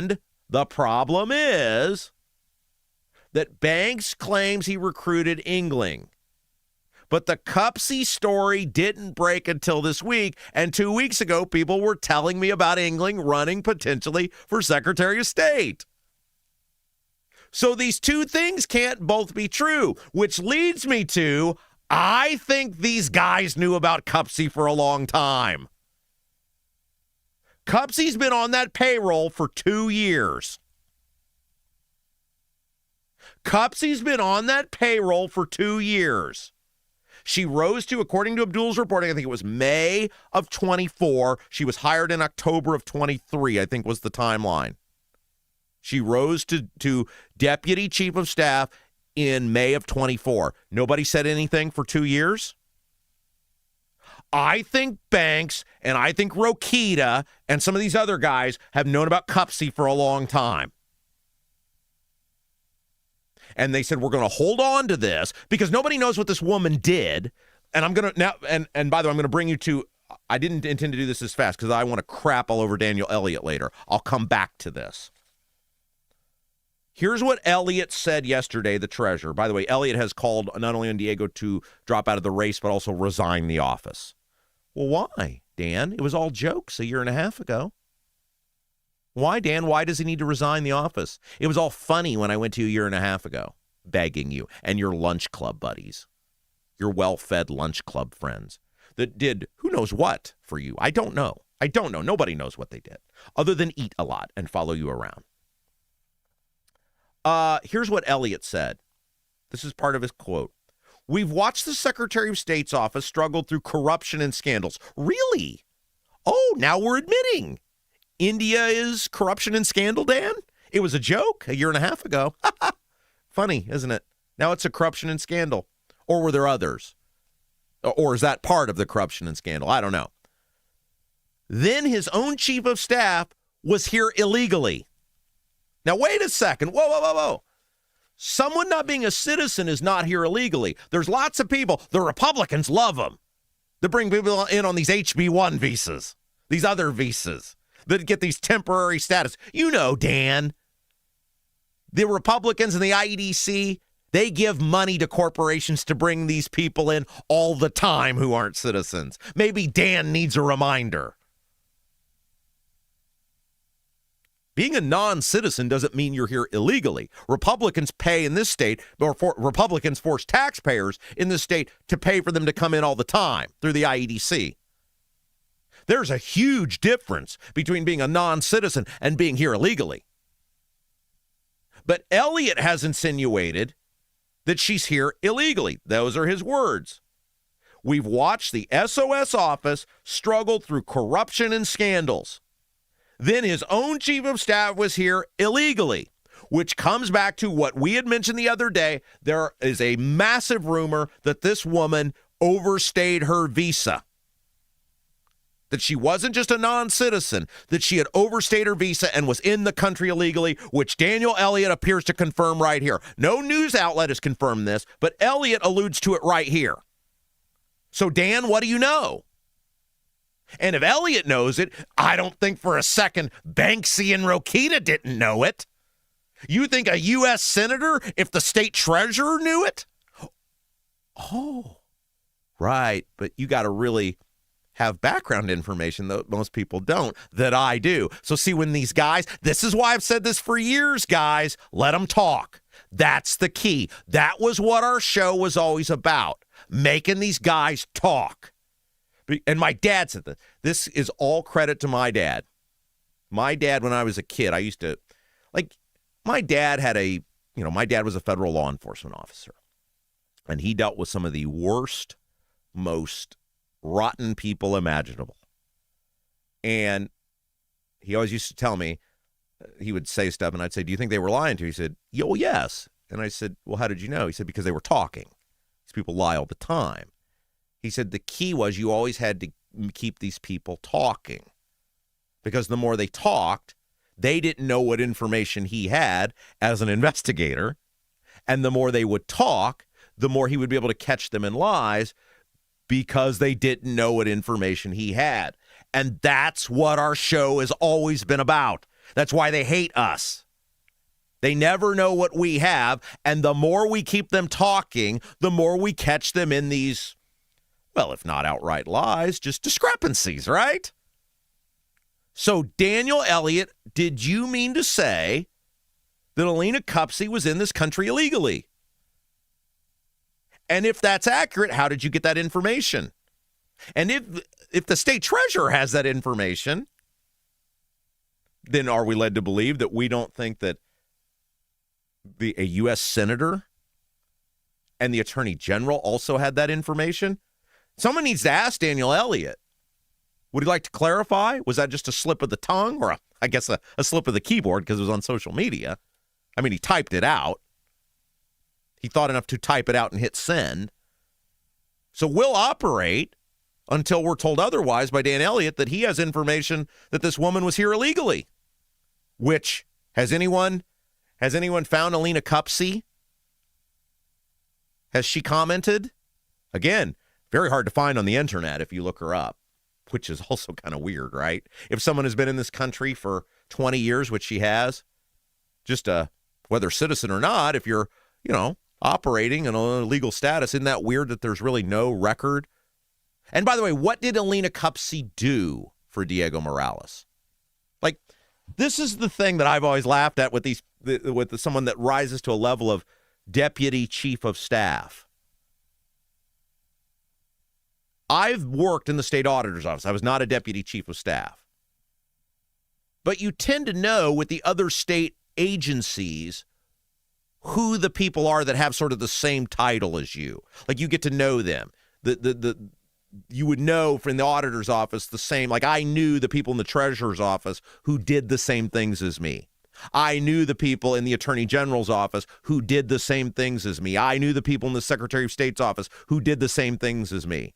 And the problem is that Banks claims he recruited Engling. But the Cupsy story didn't break until this week, and 2 weeks ago, people were telling me about Engling running potentially for Secretary of State. So these two things can't both be true, which leads me to, I think these guys knew about Cupsy for a long time. Cupsy's been on that payroll for 2 years. Cupsy's been on that payroll for 2 years. She rose to, according to Abdul's reporting, I think it was May of 24. She was hired in October of 23, I think was the timeline. She rose to deputy chief of staff in May of 24. Nobody said anything for 2 years? I think Banks and I think Rokita and some of these other guys have known about Cupsy for a long time. And they said, we're going to hold on to this because nobody knows what this woman did. And I'm going to now, and by the way, I'm going to bring you to, I didn't intend to do this as fast because I want to crap all over Daniel Elliott later. I'll come back to this. Here's what Elliott said yesterday, the treasurer. By the way, Elliott has called not only on Diego to drop out of the race, but also resign the office. Well, why, Dan? It was all jokes a year and a half ago. Why, Dan? Why does he need to resign the office? It was all funny when I went to you a year and a half ago, begging you and your lunch club buddies, your well-fed lunch club friends that did who knows what for you. I don't know. Nobody knows what they did other than eat a lot and follow you around. Here's what Elliott said. This is part of his quote. We've watched the Secretary of State's office struggle through corruption and scandals. Really? Oh, now we're admitting India is corruption and scandal, Dan? It was a joke a year and a half ago. Funny, isn't it? Now it's a corruption and scandal. Or were there others? Or is that part of the corruption and scandal? I don't know. Then his own chief of staff was here illegally. Now, wait a second. Whoa. Someone not being a citizen is not here illegally. There's lots of people. The Republicans love them. They bring people in on these HB1 visas, these other visas that get these temporary status. You know, Dan, the Republicans and the IEDC, they give money to corporations to bring these people in all the time who aren't citizens. Maybe Dan needs a reminder. Being a non-citizen doesn't mean you're here illegally. Republicans pay in this state, or Republicans force taxpayers in this state to pay for them to come in all the time through the IEDC. There's a huge difference between being a non-citizen and being here illegally. But Elliott has insinuated that she's here illegally. Those are his words. We've watched the SOS office struggle through corruption and scandals. Then his own chief of staff was here illegally, which comes back to what we had mentioned the other day. There is a massive rumor that this woman overstayed her visa, that she wasn't just a non-citizen, that she had overstayed her visa and was in the country illegally, which Daniel Elliott appears to confirm right here. No news outlet has confirmed this, but Elliott alludes to it right here. So, Dan, what do you know? And if Elliott knows it, I don't think for a second Banksy and Rokita didn't know it. You think a U.S. senator, if the state treasurer knew it? Oh, right. But you got to really have background information that most people don't, that I do. So see, when these guys, this is why I've said this for years, guys, let them talk. That's the key. That was what our show was always about, making these guys talk. And my dad said that. This is all credit to my dad. My dad, when I was a kid, I used to, my dad my dad was a federal law enforcement officer. And he dealt with some of the worst, most rotten people imaginable. And he always used to tell me, he would say stuff, and I'd say, do you think they were lying to you? He said, well, yes. And I said, well, how did you know? He said, because they were talking. These people lie all the time. He said the key was you always had to keep these people talking, because the more they talked, they didn't know what information he had as an investigator. And the more they would talk, the more he would be able to catch them in lies, because they didn't know what information he had. And that's what our show has always been about. That's why they hate us. They never know what we have, and the more we keep them talking, the more we catch them in these, well, if not outright lies, just discrepancies, right? So, Daniel Elliott, did you mean to say that Elina Kupce was in this country illegally? And if that's accurate, how did you get that information? And if the state treasurer has that information, then are we led to believe that we don't think that a U.S. senator and the attorney general also had that information? Someone needs to ask Daniel Elliott. Would he like to clarify? Was that just a slip of the tongue or, I guess, a slip of the keyboard because it was on social media? I mean, he typed it out. He thought enough to type it out and hit send. So we'll operate until we're told otherwise by Dan Elliott that he has information that this woman was here illegally. Which, has anyone found Elina Kupce? Has she commented? Again, very hard to find on the internet if you look her up, which is also kind of weird, right? If someone has been in this country for 20 years, which she has, just whether citizen or not, if you're, operating in a legal status, isn't that weird that there's really no record? And by the way, what did Elina Kupce do for Diego Morales? Like, this is the thing that I've always laughed at with someone that rises to a level of deputy chief of staff. I've worked in the state auditor's office. I was not a deputy chief of staff. But you tend to know with the other state agencies who the people are that have sort of the same title as you. Like, you get to know them. You would know from the auditor's office the same. Like, I knew the people in the treasurer's office who did the same things as me. I knew the people in the attorney general's office who did the same things as me. I knew the people in the secretary of state's office who did the same things as me.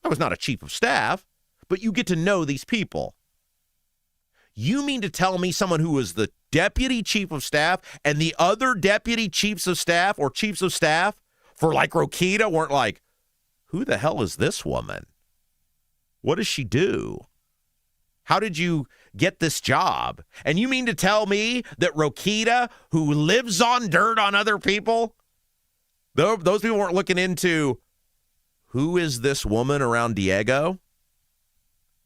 I was not a chief of staff, but you get to know these people. You mean to tell me someone who was the deputy chief of staff and the other deputy chiefs of staff or chiefs of staff for like Rokita weren't like, who the hell is this woman? What does she do? How did you get this job? And you mean to tell me that Rokita, who lives on dirt on other people, those people weren't looking into who is this woman around Diego?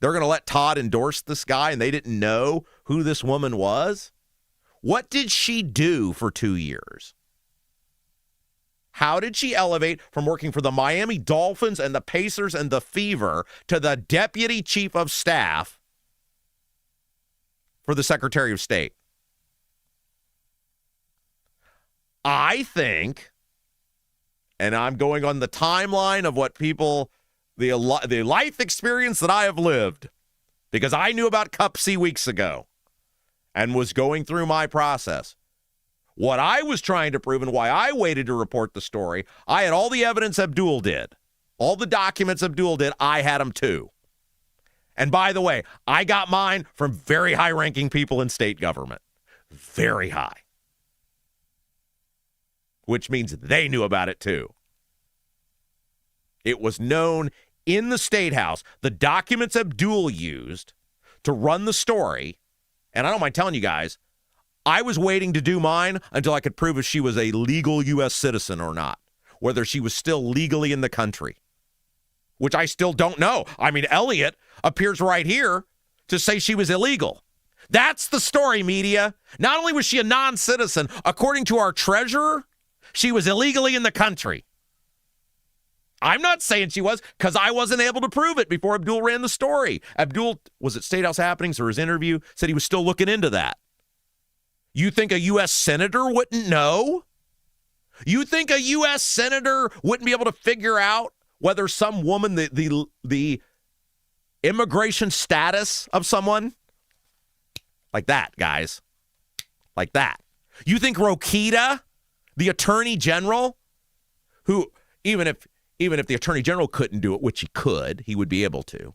They're going to let Todd endorse this guy and they didn't know who this woman was? What did she do for 2 years? How did she elevate from working for the Miami Dolphins and the Pacers and the Fever to the deputy chief of staff for the Secretary of State? I think, and I'm going on the timeline of what people, the life experience that I have lived, because I knew about Cupsy weeks ago and was going through my process. What I was trying to prove and why I waited to report the story, I had all the evidence Abdul did. All the documents Abdul did, I had them too. And by the way, I got mine from very high-ranking people in state government. Very high. Which means they knew about it too. It was known in the State House, the documents Abdul used to run the story, and I don't mind telling you guys, I was waiting to do mine until I could prove if she was a legal U.S. citizen or not, whether she was still legally in the country, which I still don't know. I mean, Elliott appears right here to say she was illegal. That's the story, media. Not only was she a non-citizen, according to our treasurer, she was illegally in the country. I'm not saying she was because I wasn't able to prove it before Abdul ran the story. Abdul, was it State House Happenings or his interview, said he was still looking into that. You think a U.S. senator wouldn't know? You think a U.S. senator wouldn't be able to figure out whether some woman, the immigration status of someone? Like that, guys. Like that. You think Rokita, the attorney general, who, even if the attorney general couldn't do it, which he could, he would be able to.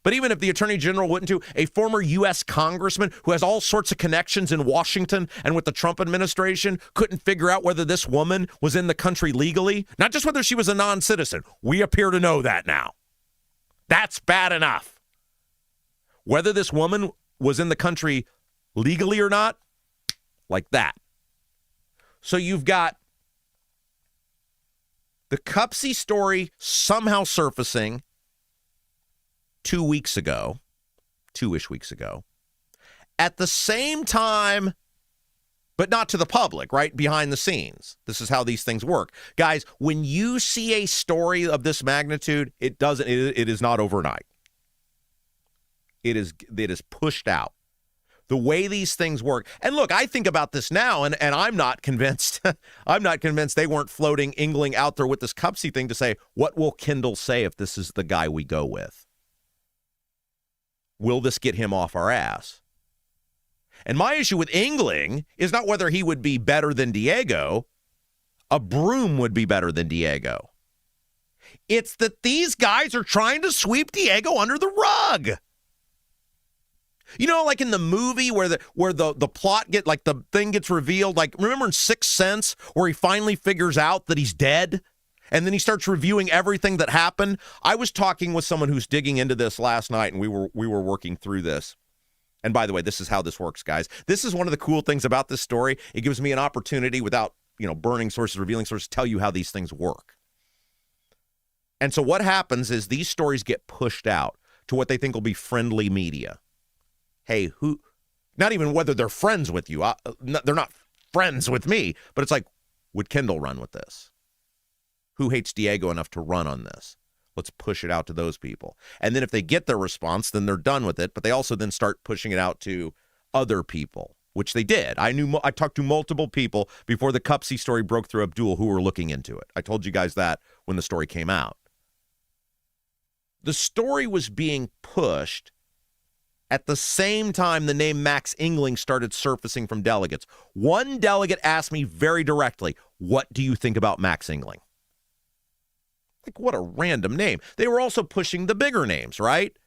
But even if the attorney general wouldn't do, a former U.S. congressman who has all sorts of connections in Washington and with the Trump administration couldn't figure out whether this woman was in the country legally, not just whether she was a non-citizen. We appear to know that now. That's bad enough. Whether this woman was in the country Legally or not, like that. So you've got the Cupsy story somehow surfacing 2 weeks ago, 2-ish weeks ago, at the same time, but not to the public, right? Behind the scenes. This is how these things work. Guys, when you see a story of this magnitude, it is not overnight. It is pushed out. The way these things work. And look, I think about this now, and I'm not convinced. I'm not convinced they weren't floating Ingling out there with this Cupsy thing to say, what will Kendall say if this is the guy we go with? Will this get him off our ass? And my issue with Ingling is not whether he would be better than Diego. A broom would be better than Diego. It's that these guys are trying to sweep Diego under the rug. You know, like in the movie where the plot the thing gets revealed, like remember in Sixth Sense where he finally figures out that he's dead and then he starts reviewing everything that happened. I was talking with someone who's digging into this last night and we were working through this. And by the way, this is how this works, guys. This is one of the cool things about this story. It gives me an opportunity without, burning sources, revealing sources, to tell you how these things work. And so what happens is these stories get pushed out to what they think will be friendly media. Hey, not even whether they're friends with you. They're not friends with me, but it's like, would Kendall run with this? Who hates Diego enough to run on this? Let's push it out to those people. And then if they get their response, then they're done with it. But they also then start pushing it out to other people, which they did. I talked to multiple people before the Cupsy story broke through Abdul who were looking into it. I told you guys that when the story came out. The story was being pushed at the same time the name Max Ingling started surfacing from delegates. One delegate asked me very directly, what do you think about Max Ingling? Like, what a random name. They were also pushing the bigger names, right?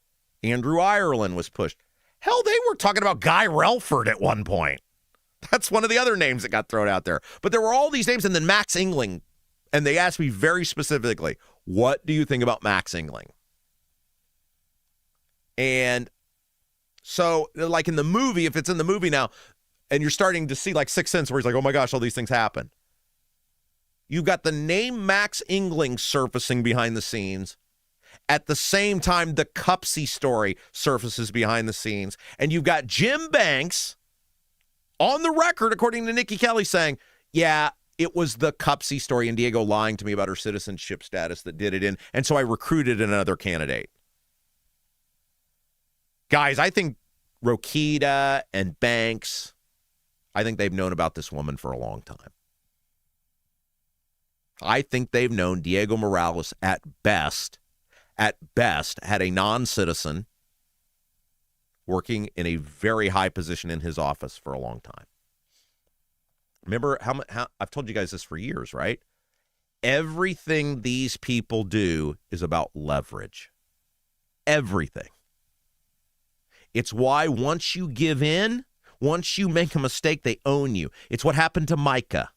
Andrew Ireland was pushed. Hell, they were talking about Guy Relford at one point. That's one of the other names that got thrown out there. But there were all these names, and then Max Ingling. And they asked me very specifically, what do you think about Max Ingling? And so, like in the movie, if it's in the movie now, and you're starting to see like Sixth Sense, where he's like, oh my gosh, all these things happen. You've got the name Max Ingling surfacing behind the scenes. At the same time, the Cupsy story surfaces behind the scenes. And you've got Jim Banks on the record, according to Nikki Kelly, saying, yeah, it was the Cupsy story and Diego lying to me about her citizenship status that did it in. And so I recruited another candidate. Guys, I think Rokita and Banks, I think they've known about this woman for a long time. I think they've known Diego Morales at best, had a non-citizen working in a very high position in his office for a long time. Remember how I've told you guys this for years, right? Everything these people do is about leverage. Everything. It's why once you give in, once you make a mistake, they own you. It's what happened to Micah.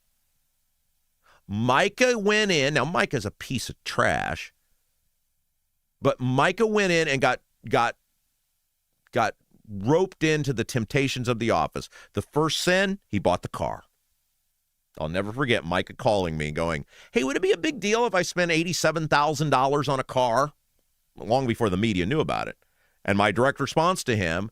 Micah went in. Now, Micah's a piece of trash. But Micah went in and got roped into the temptations of the office. The first sin, he bought the car. I'll never forget Micah calling me going, hey, would it be a big deal if I spent $87,000 on a car? Long before the media knew about it. And my direct response to him,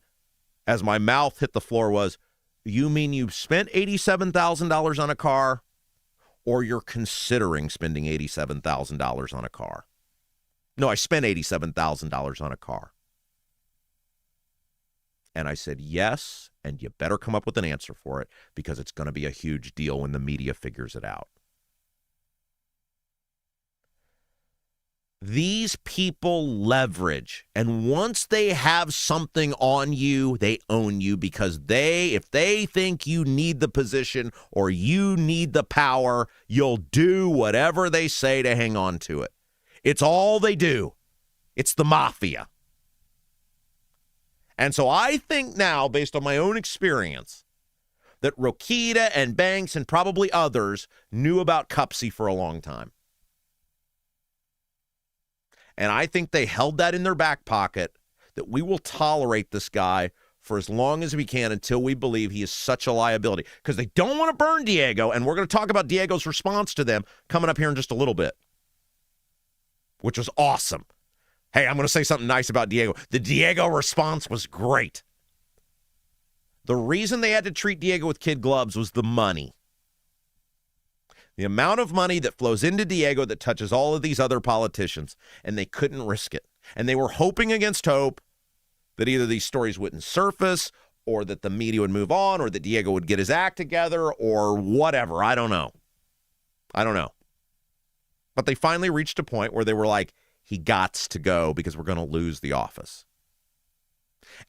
as my mouth hit the floor, was, you mean you spent $87,000 on a car, or you're considering spending $87,000 on a car? No, I spent $87,000 on a car. And I said, yes, and you better come up with an answer for it, because it's going to be a huge deal when the media figures it out. These people leverage, and once they have something on you, they own you, because if they think you need the position or you need the power, you'll do whatever they say to hang on to it. It's all they do. It's the mafia. And so I think now, based on my own experience, that Rokita and Banks and probably others knew about Cupsy for a long time. And I think they held that in their back pocket, that we will tolerate this guy for as long as we can until we believe he is such a liability, because they don't want to burn Diego, and we're going to talk about Diego's response to them coming up here in just a little bit, which was awesome. Hey, I'm going to say something nice about Diego. The Diego response was great. The reason they had to treat Diego with kid gloves was the money. The amount of money that flows into Diego that touches all of these other politicians, and they couldn't risk it. And they were hoping against hope that either these stories wouldn't surface, or that the media would move on, or that Diego would get his act together, or whatever. I don't know. But they finally reached a point where they were like, he gots to go because we're going to lose the office.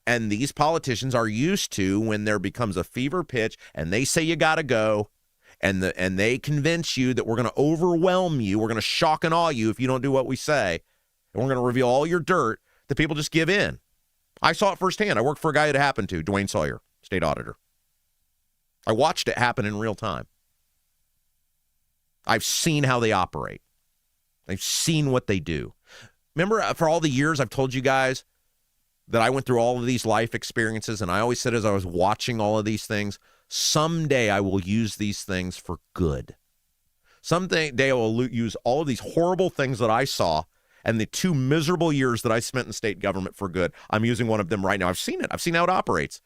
And these politicians are used to when there becomes a fever pitch and they say you got to go, and they convince you that we're going to overwhelm you, we're going to shock and awe you if you don't do what we say, and we're going to reveal all your dirt, the people just give in. I saw it firsthand. I worked for a guy it happened to, Dwayne Sawyer, state auditor. I watched it happen in real time. I've seen how they operate. I've seen what they do. Remember, for all the years I've told you guys that I went through all of these life experiences, and I always said as I was watching all of these things, someday I will use these things for good. Someday I will use all of these horrible things that I saw and the 2 miserable years that I spent in state government for good. I'm using one of them right now. I've seen it. I've seen how it operates.